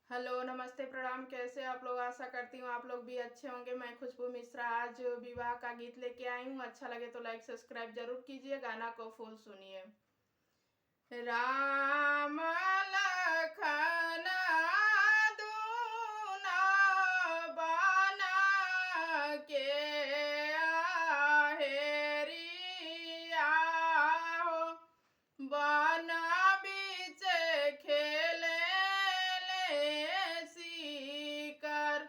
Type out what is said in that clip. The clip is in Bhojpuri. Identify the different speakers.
Speaker 1: हेलो, नमस्ते, प्रणाम। कैसे आप लोग? आशा करती हूँ आप लोग भी अच्छे होंगे। मैं खुशबू मिश्रा आज विवाह का गीत लेके आई हूँ। अच्छा लगे तो लाइक सब्सक्राइब जरूर कीजिए। गाना को फुल सुनिए। राम लखन दूना बना के हेरिया हो, बन बीच खेले ले सीकर।